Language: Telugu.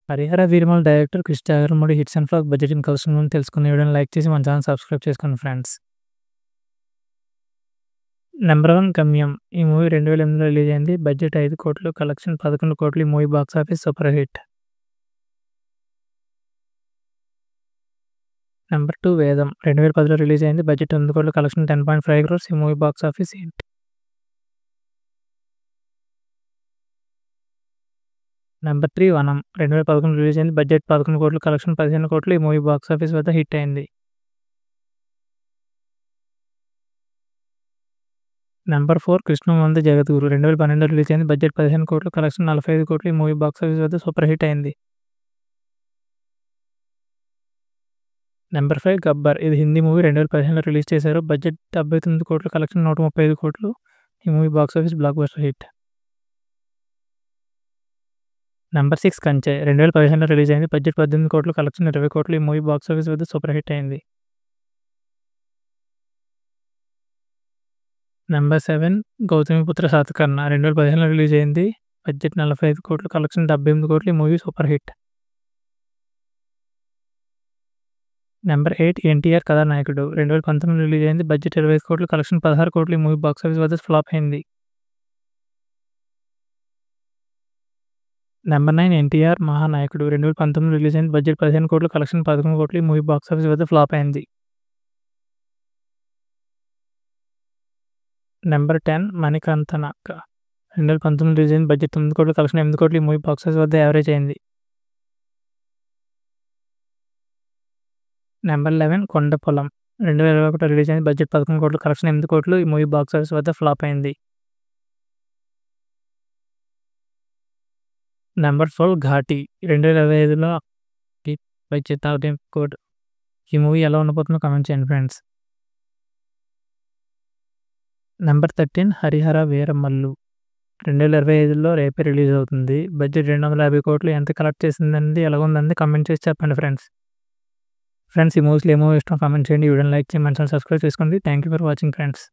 Harihara Veeramallu director Krish Jagarlamudi hits and flop budgeting collection గురించి తెలుసుకునే వీడియోని లైక్ చేసి మన ఛానల్ సబ్స్క్రైబ్ చేసుకోండి ఫ్రెండ్స్. నెంబర్ 1 గమ్యం. ఈ మూవీ 2008లో రిలీజ్ అయింది. బడ్జెట్ 5 కోట్లు, కలెక్షన్ 11 కోట్లు. ఈ movie box office super hit. Number 2 Vedam. 2010లో రిలీజ్ అయింది. బడ్జెట్ 9 కోట్లు, కలెక్షన్ 10.5 crores. ఈ movie box office hit. Number 3 Vanam. 2011లో release అయింది. బడ్జెట్ 11 కోట్లు, కలెక్షన్ 15 కోట్లు. ఈ మూవీ బాక్స్ ఆఫీస్ వద్ద హిట్ అయింది. నెంబర్ 4 కృష్ణవందే జగద్గురు. 2012లో రిలీజ్ అయింది. బడ్జెట్ 15 కోట్లు, కలెక్షన్ 45 కోట్లు. ఈ మూవీ బాక్స్ ఆఫీస్ వద్ద సూపర్ హిట్ అయింది. నెంబర్ 5 గబ్బర్. ఇది హిందీ మూవీ. 2015లో రిలీజ్ చేశారు. బడ్జెట్ 79 కోట్లు, కలెక్షన్ 135 కోట్లు. ఈ movie box office block buster hit. Number 6 కంచె. 2015లో రిలీజ్ అయింది. బడ్జెట్ 18 కోట్లు, కలెక్షన్ 20 కోట్లు. ఈ మూవీ బాక్స్ ఆఫీస్ వద్ద సూపర్ హిట్ అయింది. నెంబర్ 7 గౌతమిపుత్ర శాతకర్ణ. 2015లో రిలీజ్ అయింది. బడ్జెట్ 45 కోట్లు, కలెక్షన్ 78 కోట్లు. ఈ movie super hit. Number 8 NTR కథానాయకుడు. 2019లో రిలీజ్ అయింది. బడ్జెట్ 25 కోట్లు, కలెక్షన్ 16 కోట్లు. ఈ మూవీ బాక్స్ ఆఫీస్ వద్ద ఫ్లాప్ అయింది. నెంబర్ 9 ఎన్టీఆర్ మహానాయకుడు. 2019లో రిలీజ్ అయింది. బడ్జెట్ 15 కోట్లు, కలెక్షన్ 11 కోట్లు. ఈ మూవీ బాక్స్ ఆఫీస్ వద్ద ఫ్లాప్ అయింది. నెంబర్ 10 మణికంఠనాక. 2019లో రిలీజ్ అయింది. బడ్జెట్ 9 కోట్లు, కలెక్షన్ 8 కోట్లు. ఈ మూవీ బాక్స్ ఆఫీస్ వద్ద యావరేజ్ అయింది. నెంబర్ 11 కొండపొలం. 2021లో రిలీజ్ అయింది. బడ్జెట్ 11 కోట్లు, కలెక్షన్ 8 కోట్లు. ఈ మూవీ బాక్స్ ఆఫీస్ వద్ద ఫ్లాప్ అయింది. నెంబర్ 12 ఘాటి. 2025లో by చిత్తార్థ్ code. ఈ మూవీ ఎలా ఉండబోతుందో కామెంట్ చేయండి ఫ్రెండ్స్. నెంబర్ 13 హరిహర వీరమల్లు. 2025లో రేపే రిలీజ్ అవుతుంది. బడ్జెట్ 250 కోట్లు. ఎంత కలెక్ట్ చేసిందండి, ఎలాగుందండి కామెంట్ చేసి చెప్పండి ఫ్రెండ్స్. ఈ మూవీస్లో ఏ మూవీ ఇష్టం కామెంట్ చేయండి. వీడియోని లైక్ చేయండి, మన ఛానల్ సబ్స్క్రైబ్ చేసుకోండి. Thank you for watching friends.